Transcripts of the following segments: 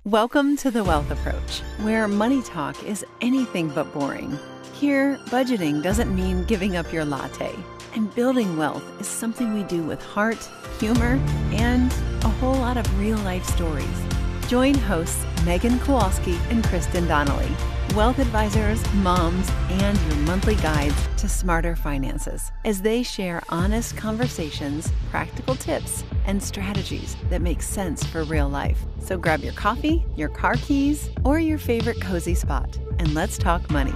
Welcome to The Wealth Approach, where money talk is anything but boring. Here, budgeting doesn't mean giving up your latte, and building wealth is something we do with heart, humor, and a whole lot of real-life stories. Join hosts Megan Kowalski and Kristin Donnelly, wealth advisors, moms, and your monthly guides to smarter finances, as they share honest conversations, practical tips, and strategies that make sense for real life. So grab your coffee, your car keys, or your favorite cozy spot, and let's talk money.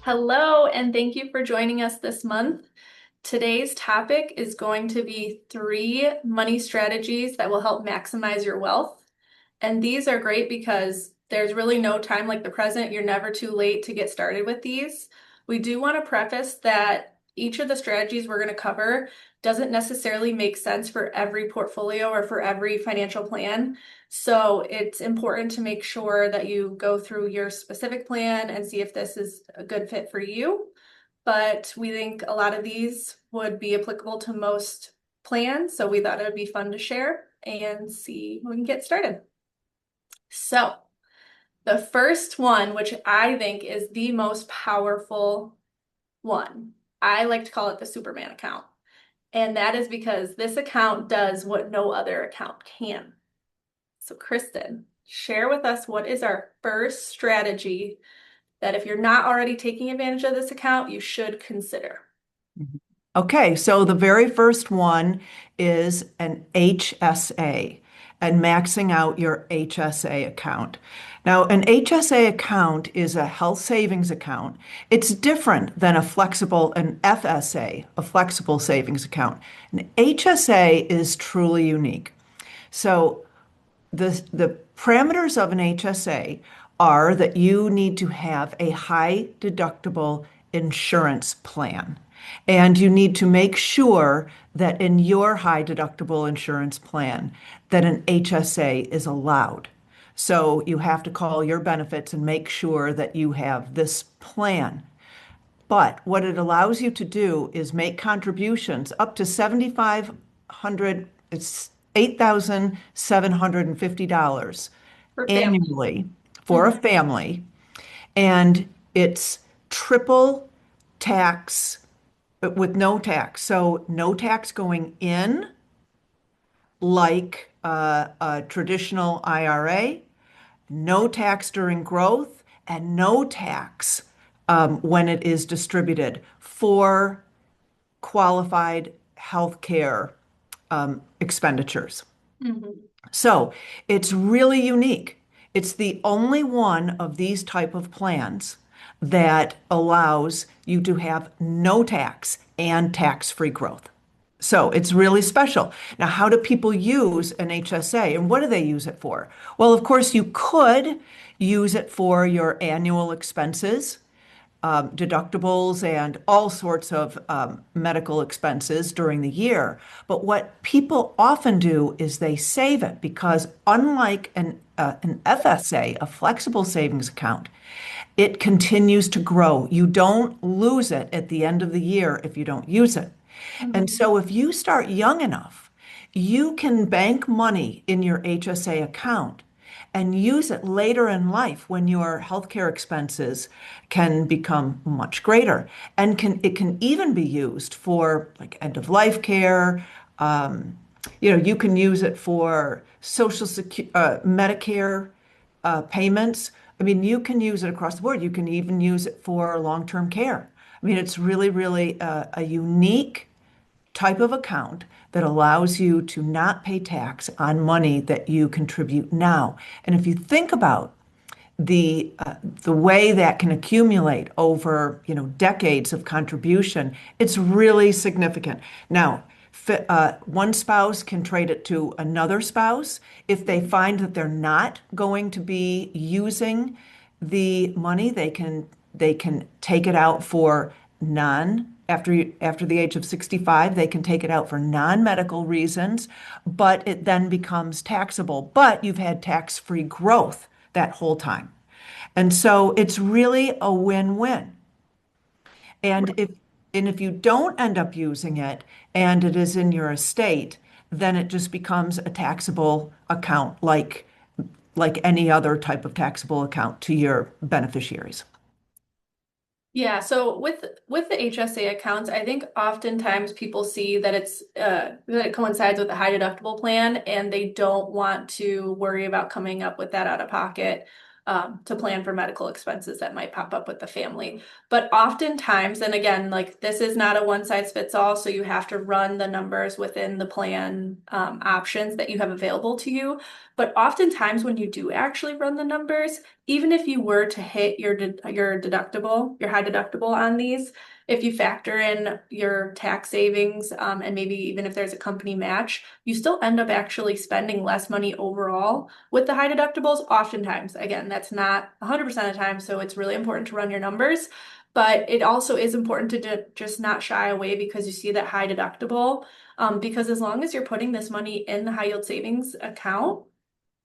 Hello, and thank you for joining us this month. Today's topic is going to be 3 money strategies that will help maximize your wealth. And these are great because there's really no time like the present. You're never too late to get started with these. We do want to preface that each of the strategies we're going to cover doesn't necessarily make sense for every portfolio or for every financial plan. So it's important to make sure that you go through your specific plan and see if this is a good fit for you. But we think a lot of these would be applicable to most plans. So we thought it would be fun to share and see if we can get started. So the first one, which I think is the most powerful one, I like to call it the Superman account. And that is because this account does what no other account can. So Kristin, share with us what is our first strategy that if you're not already taking advantage of this account, you should consider. Okay, so the very first one is an HSA and maxing out your HSA account. Now, an HSA account is a health savings account. It's different than an FSA, a flexible savings account. An HSA is truly unique. So the parameters of an HSA are that you need to have a high deductible insurance plan. And you need to make sure that in your high deductible insurance plan that an HSA is allowed. So you have to call your benefits and make sure that you have this plan. But what it allows you to do is make contributions up to $7,500, it's $8,750 For family. annually for a family. And it's triple tax with no tax. So no tax going in like a traditional IRA, no tax during growth, and no tax when it is distributed for qualified healthcare expenditures. So it's really unique. It's the only one of these type of plans that allows you to have no tax and tax-free growth. So it's really special. Now, how do people use an HSA and what do they use it for? Well, of course, you could use it for your annual expenses, deductibles, and all sorts of medical expenses during the year. But what people often do is they save it because unlike an FSA, a flexible savings account, it continues to grow. You don't lose it at the end of the year if you don't use it. And so if you start young enough, you can bank money in your HSA account and use it later in life when your healthcare expenses can become much greater. And it can even be used for like end of life care. You can use it for Medicare payments. I mean, you can use it across the board. You can even use it for long-term care. I mean, it's really, really a unique type of account that allows you to not pay tax on money that you contribute now. And if you think about the way that can accumulate over, decades of contribution, it's really significant. Now, one spouse can trade it to another spouse. If they find that they're not going to be using the money, they can take it out for after the age of 65, they can take it out for non-medical reasons, but it then becomes taxable. But you've had tax-free growth that whole time. And so it's really a win-win. And if you don't end up using it and it is in your estate, then it just becomes a taxable account like like any other type of taxable account to your beneficiaries. Yeah, so with the HSA accounts, I think oftentimes people see that that it coincides with a high deductible plan, and they don't want to worry about coming up with that out of pocket to plan for medical expenses that might pop up with the family. But oftentimes, and again, like this is not a one size fits all, so you have to run the numbers within the plan options that you have available to you. But oftentimes, when you do actually run the numbers, even if you were to hit your deductible, your high deductible on these, if you factor in your tax savings, and maybe even if there's a company match, you still end up actually spending less money overall with the high deductibles. Oftentimes, again, that's not 100% of the time, so it's really important to run your numbers. But it also is important to just not shy away because you see that high deductible. Because as long as you're putting this money in the high yield savings account,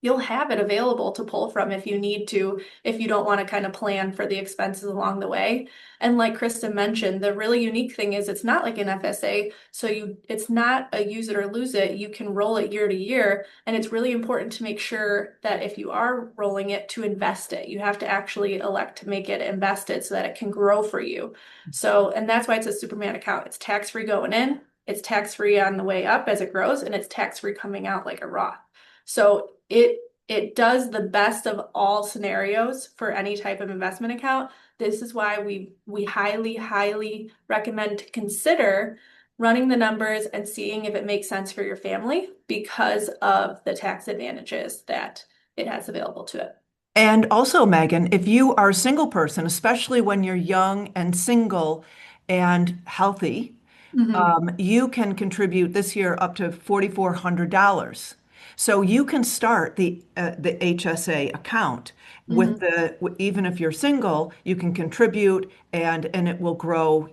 you'll have it available to pull from if you need to, if you don't want to kind of plan for the expenses along the way. And like Kristin mentioned, the really unique thing is it's not like an FSA, so it's not a use it or lose it. You can roll it year to year, and it's really important to make sure that if you are rolling it, to invest it. You have to actually elect to make it invested so that it can grow for you. So, and that's why it's a Superman account. It's tax-free going in, it's tax-free on the way up as it grows, and it's tax-free coming out like a Roth. So it does the best of all scenarios for any type of investment account. This is why we highly recommend to consider running the numbers and seeing if it makes sense for your family because of the tax advantages that it has available to it. And also, Megan, if you are a single person, especially when you're young and single and healthy, Mhm. you can contribute this year up to $4,400. So you can start the HSA account with Mhm. even if you're single, you can contribute and it will grow,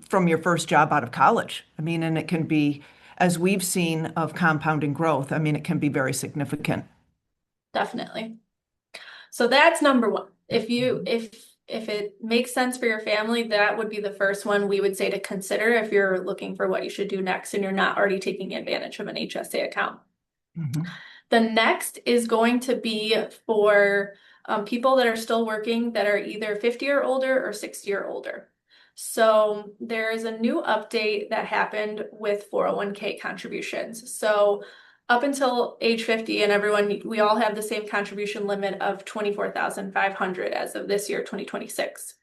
from your first job out of college. I mean, and it can be, as we've seen of compounding growth, I mean, it can be very significant. Definitely. So that's number one. If it makes sense for your family, that would be the first one we would say to consider if you're looking for what you should do next and you're not already taking advantage of an HSA account. Mhm. The next is going to be for people that are still working that are either 50 or older or 60 or older. So there is a new update that happened with 401k contributions. So up until age 50 and everyone, we all have the same contribution limit of 24,500 as of this year, 2026.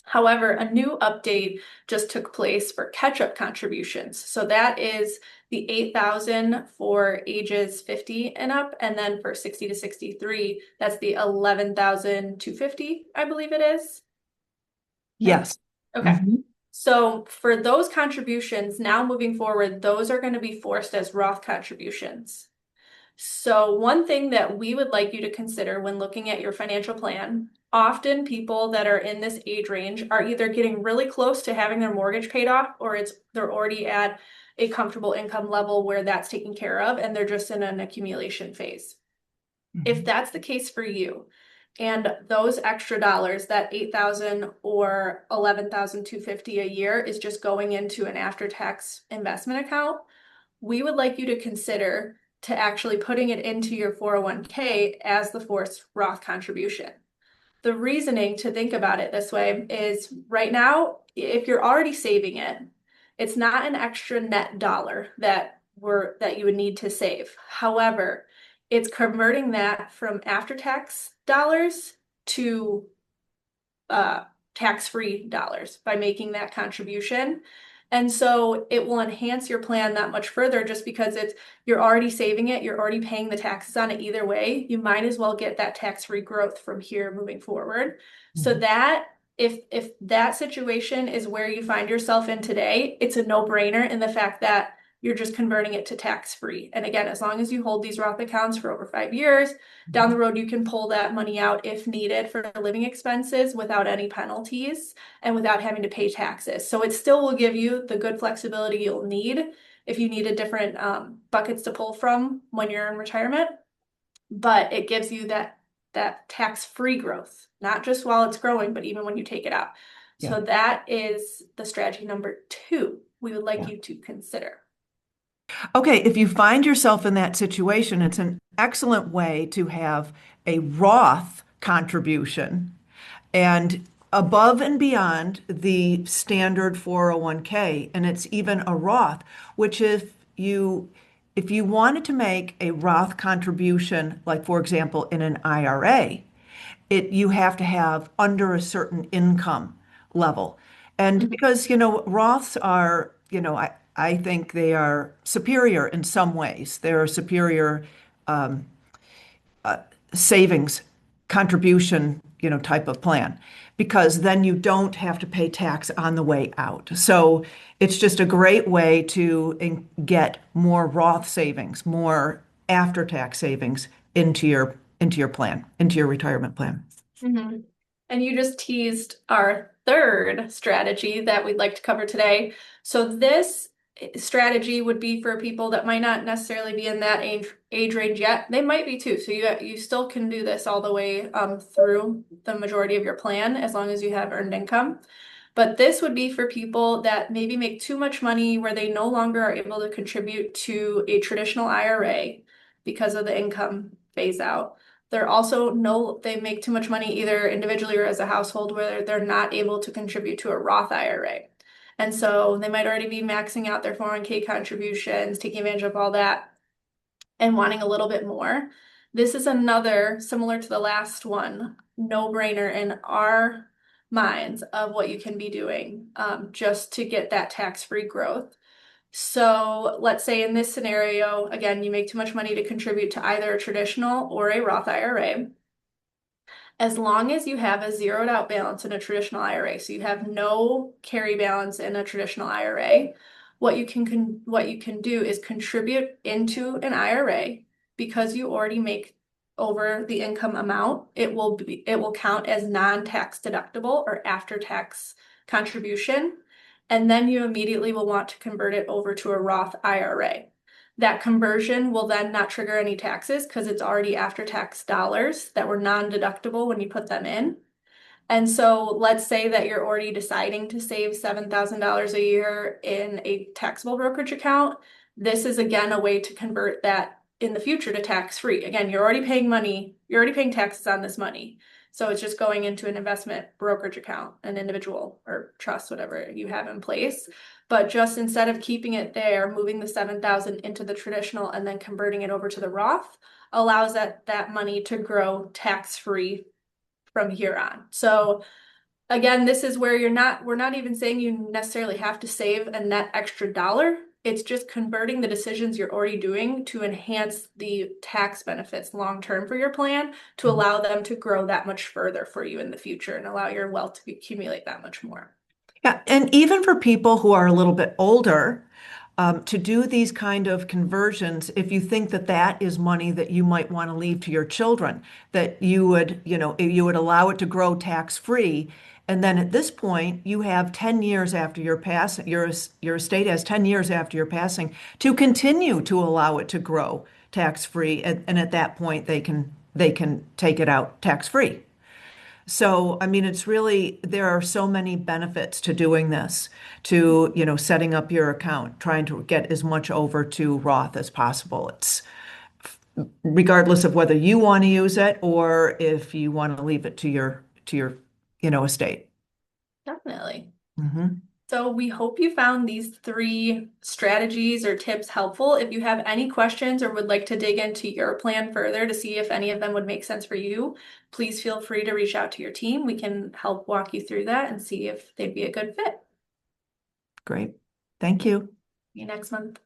However, a new update just took place for catch-up contributions. So that is the 8,000 for ages 50 and up, and then for 60 to 63, that's the 11,250, I believe it is. Yeah. Yes. Okay. Mhm. So for those contributions, now moving forward, those are going to be forced as Roth contributions. So one thing that we would like you to consider when looking at your financial plan, often people that are in this age range are either getting really close to having their mortgage paid off or they're already at a comfortable income level where that's taken care of and they're just in an accumulation phase. If Mhm. that's the case for you, and those extra dollars, that 8,000 or 11,250 a year is just going into an after-tax investment account, we would like you to consider to actually putting it into your 401k as the forced Roth contribution. The reasoning to think about it this way is right now, if you're already saving it, it's not an extra net dollar that you would need to save. However, it's converting that from after-tax dollars to tax-free dollars by making that contribution. And so it will enhance your plan that much further just because you're already saving it, you're already paying the taxes on it either way. You might as well get that tax-free growth from here moving forward. So Mhm. that if that situation is where you find yourself in today, it's a no-brainer in the fact that you're just converting it to tax-free. And again, as long as you hold these Roth accounts for over 5 years, down the road, you can pull that money out if needed for living expenses without any penalties and without having to pay taxes. So it still will give you the good flexibility you'll need if you need a different buckets to pull from when you're in retirement. But it gives you that tax-free growth, not just while it's growing, but even when you take it out. Yeah. So that is the strategy number two we would like Yeah. you to consider. Okay, if you find yourself in that situation, it's an excellent way to have a Roth contribution and above and beyond the standard 401k, and it's even a Roth, which if you wanted to make a Roth contribution, like for example in an IRA, you have to have under a certain income level. And because, Roths are, I think they are superior in some ways. They're a superior savings contribution, type of plan, because then you don't have to pay tax on the way out. So it's just a great way to get more Roth savings, more after-tax savings into your plan, into your retirement plan. Mhm. And you just teased our third strategy that we'd like to cover today. So this strategy would be for people that might not necessarily be in that age range yet. They might be too. So you still can do this all the way through the majority of your plan as long as you have earned income. But this would be for people that maybe make too much money where they no longer are able to contribute to a traditional IRA because of the income phase out. They're also they make too much money either individually or as a household where they're not able to contribute to a Roth IRA. And so they might already be maxing out their 401k contributions, taking advantage of all that, and wanting a little bit more. This is another, similar to the last one, no-brainer in our minds of what you can be doing just to get that tax-free growth. So let's say in this scenario, again, you make too much money to contribute to either a traditional or a Roth IRA. As long as you have a zeroed out balance in a traditional IRA, so you have no carry balance in a traditional IRA, what you can do is contribute into an IRA because you already make over the income amount. It will count as non-tax deductible or after-tax contribution, and then you immediately will want to convert it over to a Roth IRA. That conversion will then not trigger any taxes because it's already after-tax dollars that were non-deductible when you put them in. And so let's say that you're already deciding to save $7,000 a year in a taxable brokerage account. This is again a way to convert that in the future to tax-free. Again, you're already paying money, you're already paying taxes on this money. So it's just going into an investment brokerage account, an individual or trust, whatever you have in place. But just instead of keeping it there, moving the 7,000 into the traditional and then converting it over to the Roth allows that money to grow tax-free from here on. So again, this is where we're not even saying you necessarily have to save a net extra dollar. It's just converting the decisions you're already doing to enhance the tax benefits long term for your plan to allow them to grow that much further for you in the future and allow your wealth to accumulate that much more. Yeah, and even for people who are a little bit older, to do these kind of conversions, if you think that that is money that you might want to leave to your children, that you would allow it to grow tax-free, and then at this point, you have 10 years after your passing, your estate has 10 years after your passing to continue to allow it to grow tax-free, and at that point, they can take it out tax-free. So, I mean, there are so many benefits to doing this, to, setting up your account, trying to get as much over to Roth as possible. It's regardless of whether you want to use it or if you want to leave it to your estate. Definitely. Hmm. So we hope you found these three strategies or tips helpful. If you have any questions or would like to dig into your plan further to see if any of them would make sense for you, please feel free to reach out to your team. We can help walk you through that and see if they'd be a good fit. Great. Thank you. See you next month.